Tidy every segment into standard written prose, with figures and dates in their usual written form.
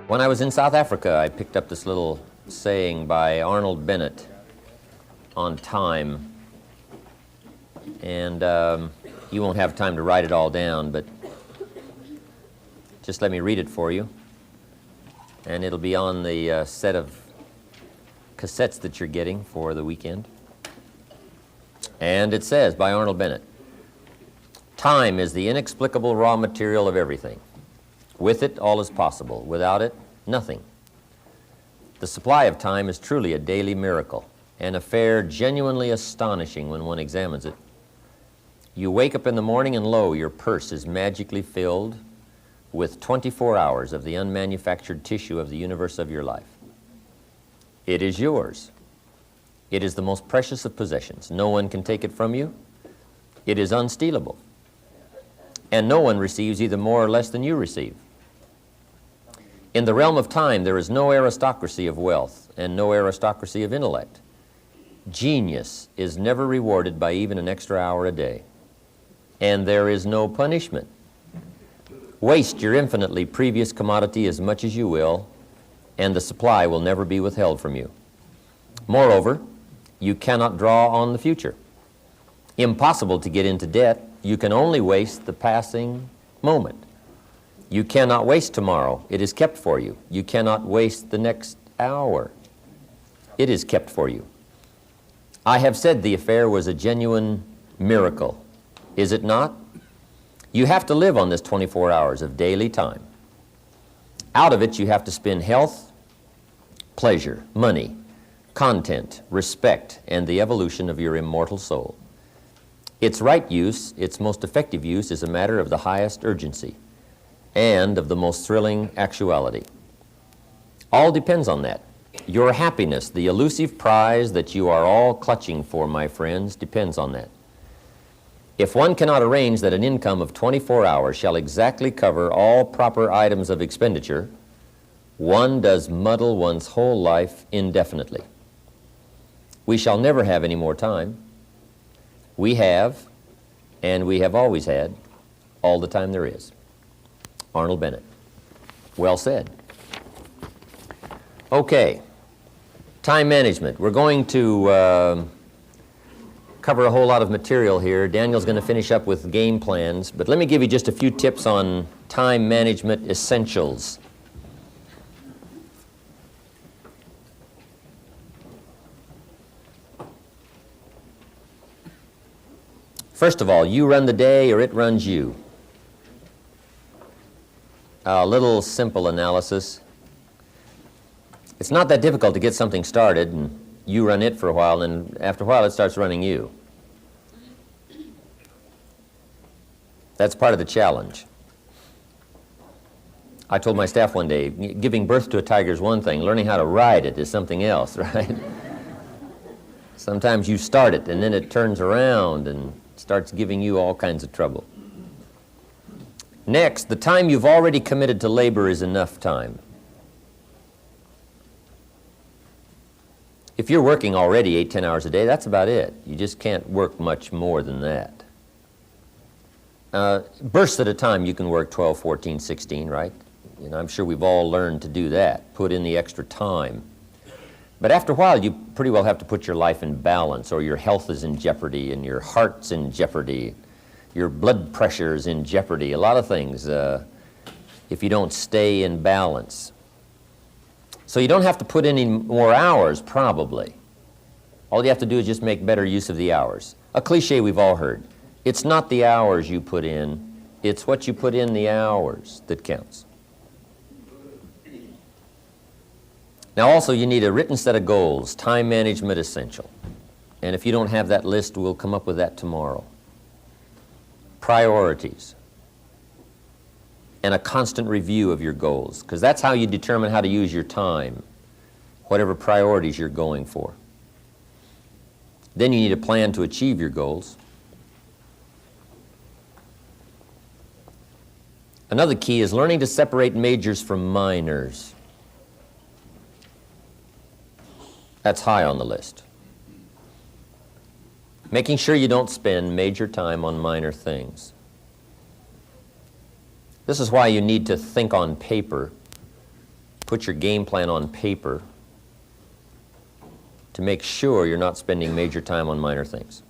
When I was in South Africa, I picked up this little saying by Arnold Bennett on time. And you won't have time to write it all down, but just let me read it for you. And it'll be on the set of cassettes that you're getting for the weekend. And it says, by Arnold Bennett, "Time is the inexplicable raw material of everything. With it, all is possible. Without it, nothing. The supply of time is truly a daily miracle, an affair genuinely astonishing when one examines it. You wake up in the morning and lo, your purse is magically filled with 24 hours of the unmanufactured tissue of the universe of your life. It is yours. It is the most precious of possessions. No one can take it from you. It is unstealable. And no one receives either more or less than you receive. In the realm of time, there is no aristocracy of wealth and no aristocracy of intellect. Genius is never rewarded by even an extra hour a day. And there is no punishment. Waste your infinitely previous commodity as much as you will, and the supply will never be withheld from you. Moreover, you cannot draw on the future. Impossible to get into debt. You can only waste the passing moment. You cannot waste tomorrow. It is kept for you. You cannot waste the next hour. It is kept for you. I have said the affair was a genuine miracle. Is it not? You have to live on this 24 hours of daily time. Out of it, you have to spend health, pleasure, money, content, respect, and the evolution of your immortal soul. Its right use, its most effective use, is a matter of the highest urgency and of the most thrilling actuality. All depends on that. Your happiness, the elusive prize that you are all clutching for, my friends, depends on that. If one cannot arrange that an income of 24 hours shall exactly cover all proper items of expenditure, one does muddle one's whole life indefinitely. We shall never have any more time. We have, and we have always had, all the time there is. Arnold Bennett. Well said. Okay, time management. We're going to cover a whole lot of material here. Daniel's going to finish up with game plans, but let me give you just a few tips on time management essentials. First of all, you run the day or it runs you. A little simple analysis. It's not that difficult to get something started, and you run it for a while, and after a while it starts running you. That's part of the challenge. I told my staff one day, giving birth to a tiger is one thing, learning how to ride it is something else, right? Sometimes you start it, and then it turns around and starts giving you all kinds of trouble. Next, the time you've already committed to labor is enough time. If you're working already 8-10 hours a day, that's about it. You just can't work much more than that. Bursts at a time, you can work 12, 14, 16, right? You know, I'm sure we've all learned to do that, put in the extra time. But after a while, you pretty well have to put your life in balance, or your health is in jeopardy, and your heart's in jeopardy, your blood pressure is in jeopardy, a lot of things, if you don't stay in balance. So you don't have to put in any more hours, probably. All you have to do is just make better use of the hours. A cliche we've all heard. It's not the hours you put in, it's what you put in the hours that counts. Now also, you need a written set of goals, time management essential. And if you don't have that list, we'll come up with that tomorrow. Priorities. And a constant review of your goals, because that's how you determine how to use your time, whatever priorities you're going for. Then you need a plan to achieve your goals. Another key is learning to separate majors from minors. That's high on the list. Making sure you don't spend major time on minor things. This is why you need to think on paper Put your game plan on paper to make sure you're not spending major time on minor things.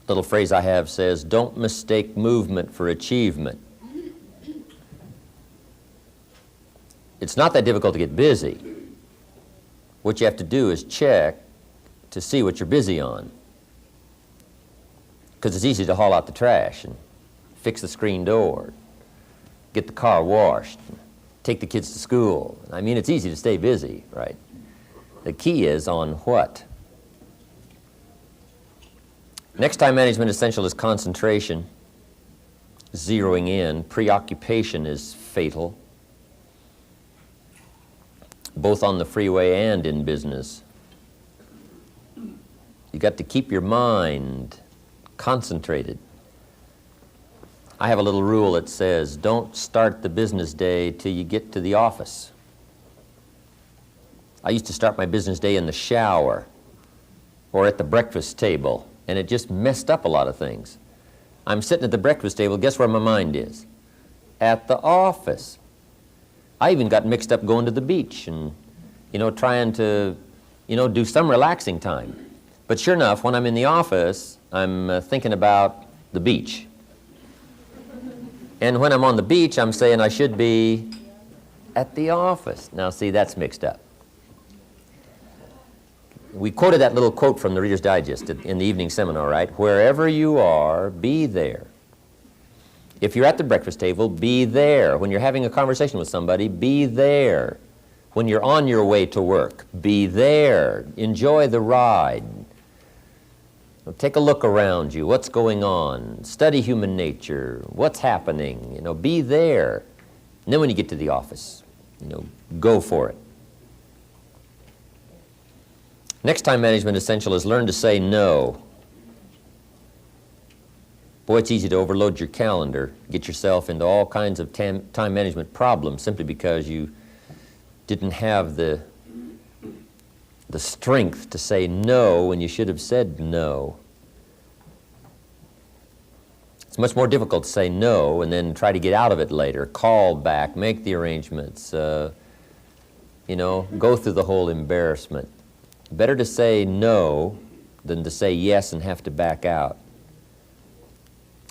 Little phrase I have says, don't mistake movement for achievement. It's not that difficult to get busy. What you have to do is check to see what you're busy on. Because it's easy to haul out the trash and fix the screen door, get the car washed, take the kids to school. I mean, it's easy to stay busy, right? The key is on what? Next time management essential is concentration, zeroing in. Preoccupation is fatal, both on the freeway and in business. You got to keep your mind concentrated. I have a little rule that says, don't start the business day till you get to the office. I used to start my business day in the shower or at the breakfast table, and it just messed up a lot of things. I'm sitting at the breakfast table, guess where my mind is? At the office. I even got mixed up going to the beach and, trying to, do some relaxing time. But sure enough, when I'm in the office, I'm thinking about the beach. And when I'm on the beach, I'm saying I should be at the office. Now, see, that's mixed up. We quoted that little quote from the Reader's Digest in the evening seminar, right? Wherever you are, be there. If you're at the breakfast table, be there. When you're having a conversation with somebody, be there. When you're on your way to work, be there. Enjoy the ride. Take a look around you. What's going on? Study human nature. What's happening? Be there. And then when you get to the office, go for it. Next time management essential is learn to say no. Boy, it's easy to overload your calendar, get yourself into all kinds of time management problems simply because you didn't have the strength to say no when you should have said no. It's much more difficult to say no and then try to get out of it later, call back, make the arrangements, go through the whole embarrassment. Better to say no than to say yes and have to back out.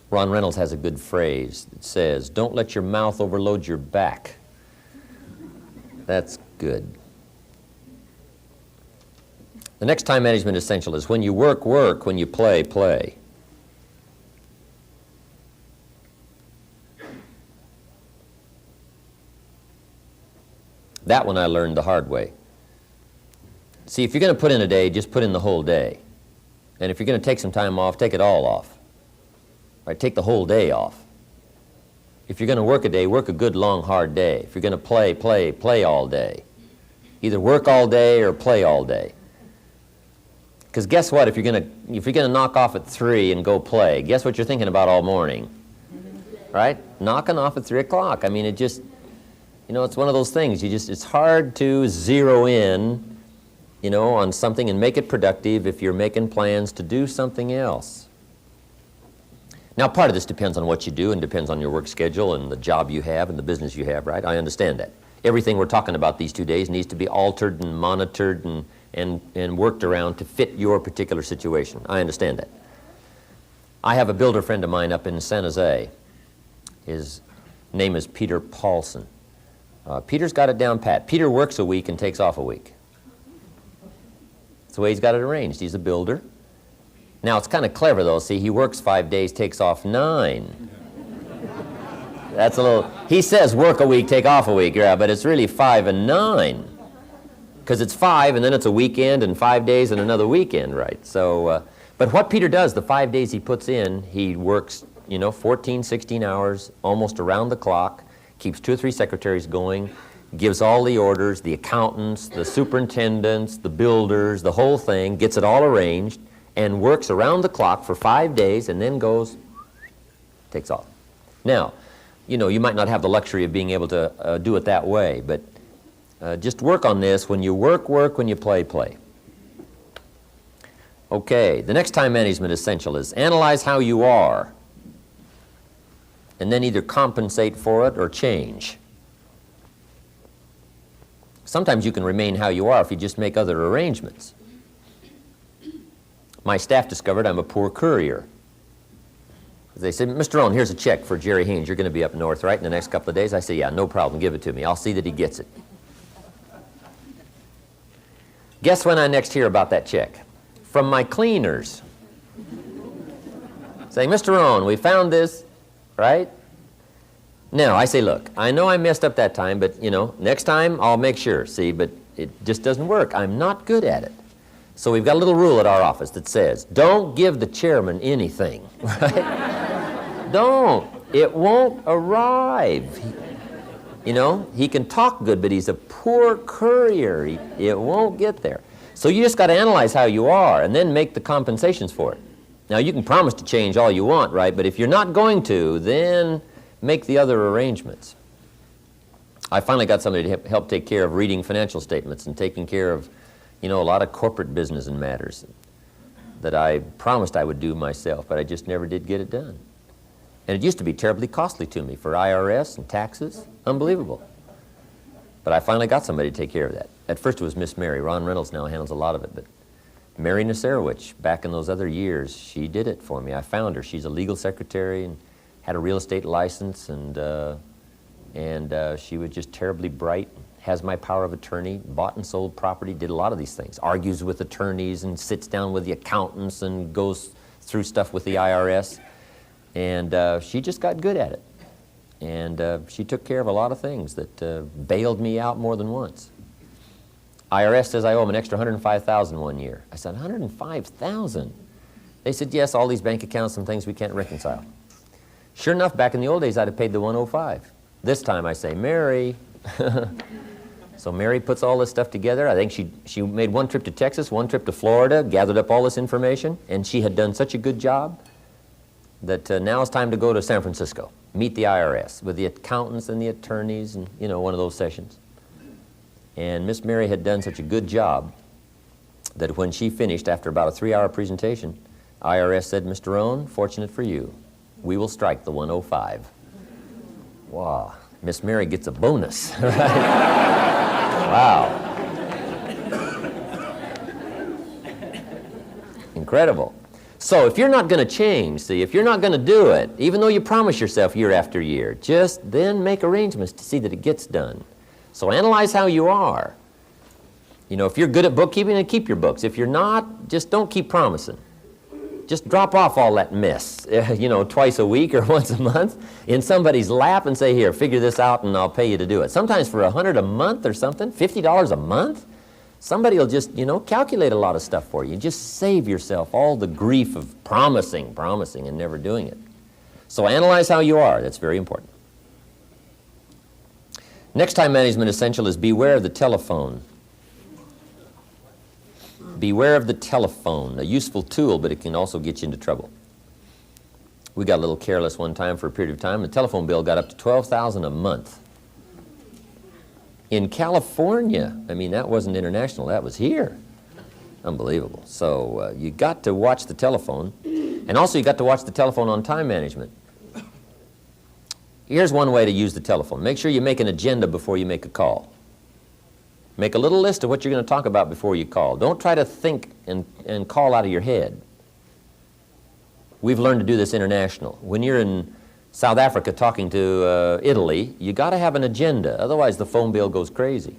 Ron Reynolds has a good phrase that says, don't let your mouth overload your back. That's good. The next time management essential is when you work, work, when you play, play. That one I learned the hard way. See, if you're going to put in a day, just put in the whole day. And if you're going to take some time off, take it all off. Right? Take the whole day off. If you're going to work a day, work a good, long, hard day. If you're going to play, play, play all day. Either work all day or play all day. Because guess what? If you're going to knock off at 3 and go play, guess what you're thinking about all morning? Right? Knocking off at 3 o'clock. I mean, it just, it's one of those things. It's hard to zero in on something and make it productive if you're making plans to do something else. Now, part of this depends on what you do and depends on your work schedule and the job you have and the business you have, right? I understand that. Everything we're talking about these 2 days needs to be altered and monitored and worked around to fit your particular situation. I understand that. I have a builder friend of mine up in San Jose. His name is Peter Paulson. Peter's got it down pat. Peter works a week and takes off a week. That's the way he's got it arranged. He's a builder. Now, it's kind of clever, though. See, he works 5 days, takes off 9. That's a little... He says work a week, take off a week, yeah, but it's really 5 and 9. Because it's 5, and then it's a weekend, and 5 days, and another weekend, right? So, but what Peter does, the 5 days he puts in, he works, 14, 16 hours, almost around the clock, keeps 2 or 3 secretaries going, gives all the orders, the accountants, the superintendents, the builders, the whole thing, gets it all arranged, and works around the clock for 5 days, and then goes, takes off. Now, you might not have the luxury of being able to do it that way, but just work on this. When you work, work. When you play, play. Okay, the next time management essential is analyze how you are, and then either compensate for it or change. Sometimes you can remain how you are if you just make other arrangements. My staff discovered I'm a poor courier. They said, Mr. Rohn, here's a check for Jerry Haynes. You're going to be up north, right, in the next couple of days? I say, yeah, no problem. Give it to me. I'll see that he gets it. Guess when I next hear about that check? From my cleaners. Say, Mr. Rohn, we found this, right? Now, I say, look, I know I messed up that time, but, you know, next time I'll make sure. See, but it just doesn't work. I'm not good at it. So we've got a little rule at our office that says, don't give the chairman anything, right? Don't. It won't arrive. You know, he can talk good, but he's a poor courier. It won't get there. So you just got to analyze how you are and then make the compensations for it. Now, you can promise to change all you want, right? But if you're not going to, then make the other arrangements. I finally got somebody to help take care of reading financial statements and taking care of, you know, a lot of corporate business and matters that I promised I would do myself, but I just never did get it done. And it used to be terribly costly to me for IRS and taxes. Unbelievable. But I finally got somebody to take care of that. At first it was Miss Mary. Ron Reynolds now handles a lot of it, but Mary Nasarowicz, back in those other years, she did it for me. I found her. She's a legal secretary and had a real estate license, and she was just terribly bright, has my power of attorney, bought and sold property, did a lot of these things, argues with attorneys and sits down with the accountants and goes through stuff with the IRS. And she just got good at it. And she took care of a lot of things that bailed me out more than once. IRS says I owe them an extra $105,000 one year. I said, $105,000? They said, yes, all these bank accounts and things we can't reconcile. Sure enough, back in the old days, I'd have paid the $105. This time I say, Mary. So Mary puts all this stuff together. I think she made one trip to Texas, one trip to Florida, gathered up all this information, and she had done such a good job that now it's time to go to San Francisco, meet the IRS with the accountants and the attorneys and, you know, one of those sessions. And Miss Mary had done such a good job that when she finished, after about a 3-hour presentation, IRS said, Mr. Rohn, fortunate for you, we will strike the 105. Wow, Miss Mary gets a bonus, right? Wow. Incredible. So if you're not going to change, see, if you're not going to do it, even though you promise yourself year after year, just then make arrangements to see that it gets done. So analyze how you are. You know, if you're good at bookkeeping, then keep your books. If you're not, just don't keep promising. Just drop off all that mess, you know, twice a week or once a month in somebody's lap and say, here, figure this out and I'll pay you to do it. Sometimes for $100 a month or something, $50 a month, somebody will just, you know, calculate a lot of stuff for you. Just save yourself all the grief of promising and never doing it. So analyze how you are. That's very important. Next time management essential is beware of the telephone. Beware of the telephone, a useful tool, but it can also get you into trouble. We got a little careless one time for a period of time. The telephone bill got up to $12,000 a month. In California, I mean, that wasn't international, that was here. Unbelievable. So you got to watch the telephone, and also you got to watch the telephone on time management. Here's one way to use the telephone. Make sure you make an agenda before you make a call. Make a little list of what you're going to talk about before you call. Don't try to think and call out of your head. We've learned to do this international. When you're in South Africa talking to Italy, you got to have an agenda. Otherwise, the phone bill goes crazy.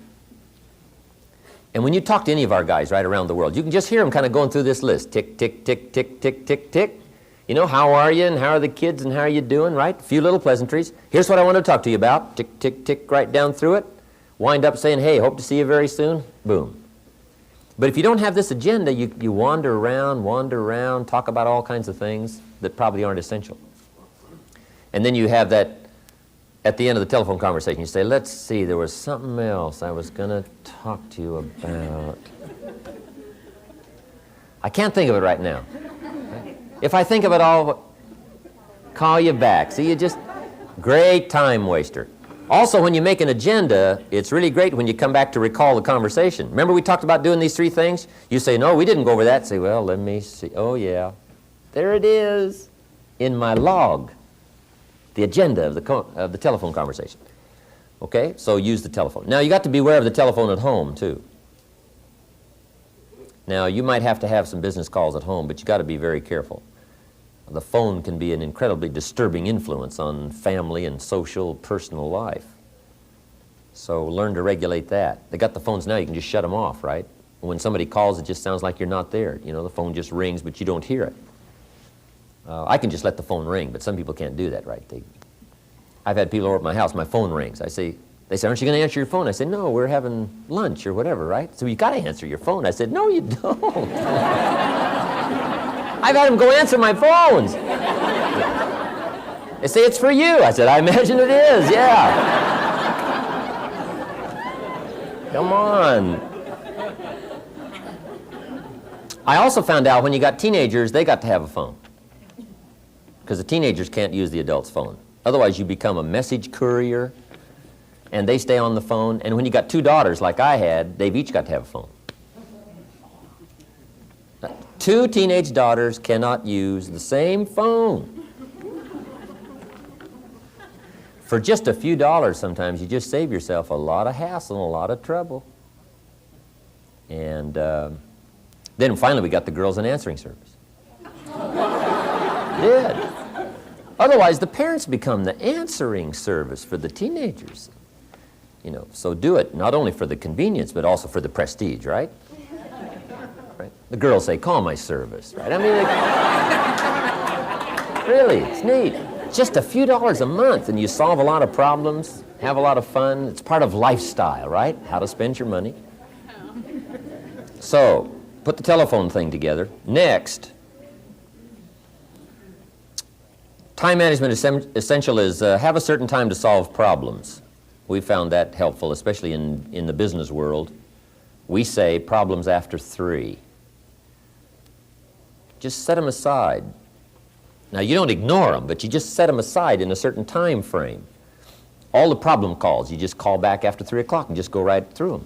And when you talk to any of our guys right around the world, you can just hear them kind of going through this list. Tick, tick, tick, tick, tick, tick, tick. You know, how are you and how are the kids and how are you doing, right? A few little pleasantries. Here's what I want to talk to you about. Tick, tick, tick, right down through it. Wind up saying, hey, hope to see you very soon. Boom. But if you don't have this agenda, you wander around, talk about all kinds of things that probably aren't essential. And then you have that, at the end of the telephone conversation, you say, let's see, there was something else I was going to talk to you about. I can't think of it right now. If I think of it, I'll call you back. See, you just, great time waster. Also, when you make an agenda, it's really great when you come back to recall the conversation. Remember we talked about doing these 3 things? You say, no, we didn't go over that. Say, well, let me see. Oh, yeah. There it is in my log, the agenda of the telephone conversation. Okay, so use the telephone. Now you got to beware of the telephone at home too. Now you might have to have some business calls at home, but you got to be very careful. The phone can be an incredibly disturbing influence on family and social, personal life. So learn to regulate that. They got the phones now, you can just shut them off, right? When somebody calls, it just sounds like you're not there. You know, the phone just rings, but you don't hear it. I can just let the phone ring, but some people can't do that, right? I've had people over at my house, my phone rings. They say, aren't you going to answer your phone? I say, no, we're having lunch or whatever, right? So you got to answer your phone. I said, no, you don't. I've had them go answer my phones. They say, it's for you. I said, I imagine it is, yeah. Come on. I also found out when you got teenagers, they got to have a phone. Because the teenagers can't use the adult's phone. Otherwise, you become a message courier, and they stay on the phone. And when you got two daughters like I had, they've each got to have a phone. Two teenage daughters cannot use the same phone. For just a few dollars sometimes, you just save yourself a lot of hassle and a lot of trouble. And then finally we got the girls an answering service. Did. Otherwise, the parents become the answering service for the teenagers. You know, so do it not only for the convenience, but also for the prestige, right? Right? The girls say, call my service, right? I mean, really, it's neat. Just a few dollars a month, and you solve a lot of problems, have a lot of fun. It's part of lifestyle, right? How to spend your money. So, put the telephone thing together. Next, time management essential is have a certain time to solve problems. We found that helpful, especially in the business world. We say problems after 3. Just set them aside. Now, you don't ignore them, but you just set them aside in a certain time frame. All the problem calls, you just call back after 3 o'clock and just go right through them.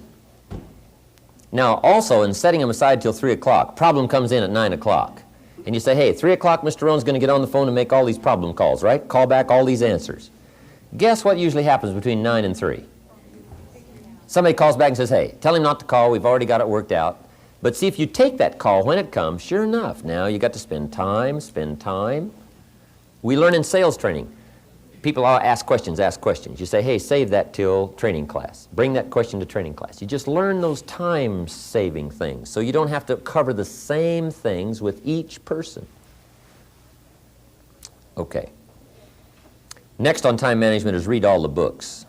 Now, also, in setting them aside till 3 o'clock, problem comes in at 9 o'clock. And you say, hey, 3 o'clock, Mr. Rohn's going to get on the phone and make all these problem calls, right? Call back all these answers. Guess what usually happens between 9 and 3? Somebody calls back and says, hey, tell him not to call. We've already got it worked out. But see, if you take that call when it comes, sure enough, now you got to spend time. We learn in sales training. People ask questions. You say, hey, save that till training class. Bring that question to training class. You just learn those time-saving things, so you don't have to cover the same things with each person. Okay. Next on time management is read all the books.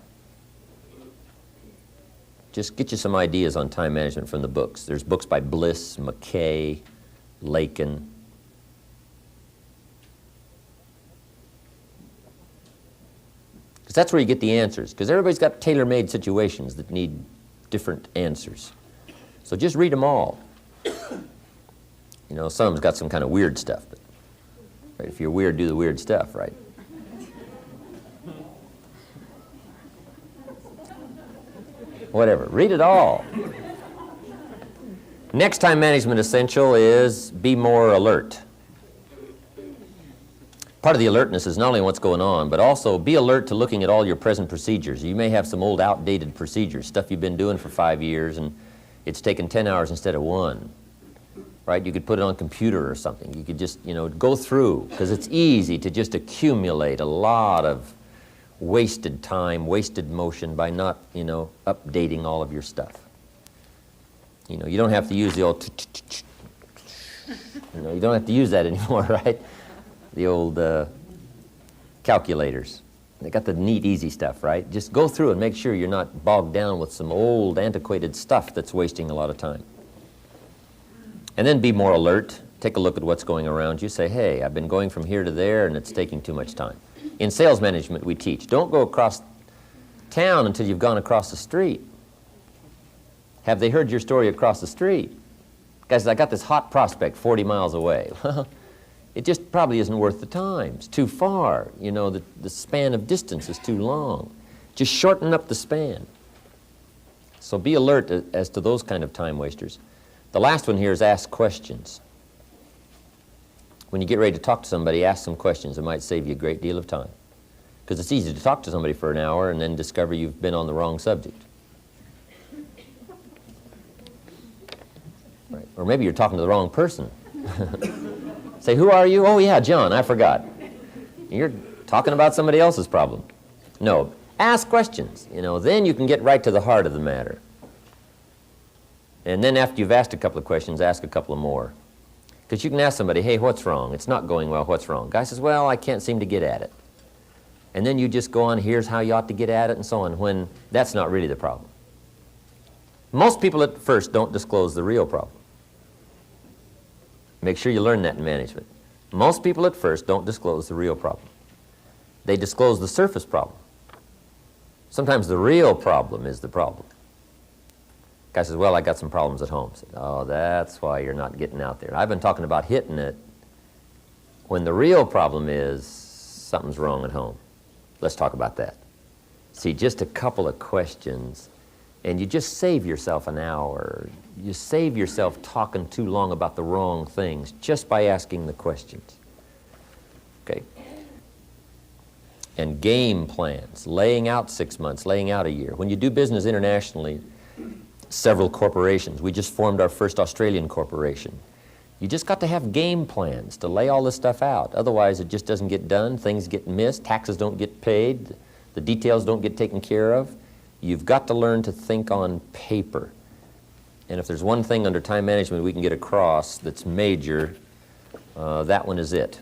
Just get you some ideas on time management from the books. There's books by Bliss, McKay, Lakin. Because that's where you get the answers. Because everybody's got tailor-made situations that need different answers. So just read them all. You know, some of them's got some kind of weird stuff. But, right, if you're weird, do the weird stuff, right? Whatever. Read it all. Next time management essential is be more alert. Part of the alertness is not only what's going on, but also be alert to looking at all your present procedures. You may have some old outdated procedures, stuff you've been doing for 5 years, and it's taken 10 hours instead of 1. Right? You could put it on a computer or something. You could just, you know, go through, because it's easy to just accumulate a lot of wasted time, wasted motion by not, you know, updating all of your stuff. You know, you don't have to use the old, you know, you don't have to use that anymore, right? The old calculators. They got the neat, easy stuff, right? Just go through and make sure you're not bogged down with some old, antiquated stuff that's wasting a lot of time. And then be more alert. Take a look at what's going around you. Say, hey, I've been going from here to there, and it's taking too much time. In sales management, we teach, don't go across town until you've gone across the street. Have they heard your story across the street? Guys, I got this hot prospect 40 miles away. It just probably isn't worth the time. It's too far. You know, the span of distance is too long. Just shorten up the span. So be alert as to those kind of time wasters. The last one here is ask questions. When you get ready to talk to somebody, ask some questions. It might save you a great deal of time. Because it's easy to talk to somebody for an hour and then discover you've been on the wrong subject. Right. Or maybe you're talking to the wrong person. Say, who are you? Oh, yeah, John, I forgot. You're talking about somebody else's problem. No, ask questions, then you can get right to the heart of the matter. And then after you've asked a couple of questions, ask a couple of more. Because you can ask somebody, hey, what's wrong? It's not going well, what's wrong? Guy says, well, I can't seem to get at it. And then you just go on, here's how you ought to get at it, and so on, when that's not really the problem. Most people at first don't disclose the real problem. Make sure you learn that in management. Most people at first don't disclose the real problem. They disclose the surface problem. Sometimes the real problem is the problem. Guy says, well, I got some problems at home. I said, oh, that's why you're not getting out there. I've been talking about hitting it when the real problem is something's wrong at home. Let's talk about that. See, just a couple of questions, and you just save yourself an hour. You save yourself talking too long about the wrong things just by asking the questions. Okay? And game plans, laying out 6 months, laying out a year. When you do business internationally, several corporations. We just formed our first Australian corporation. You just got to have game plans to lay all this stuff out. Otherwise, it just doesn't get done. Things get missed. Taxes don't get paid. The details don't get taken care of. You've got to learn to think on paper. And if there's one thing under time management we can get across that's major, that one is it.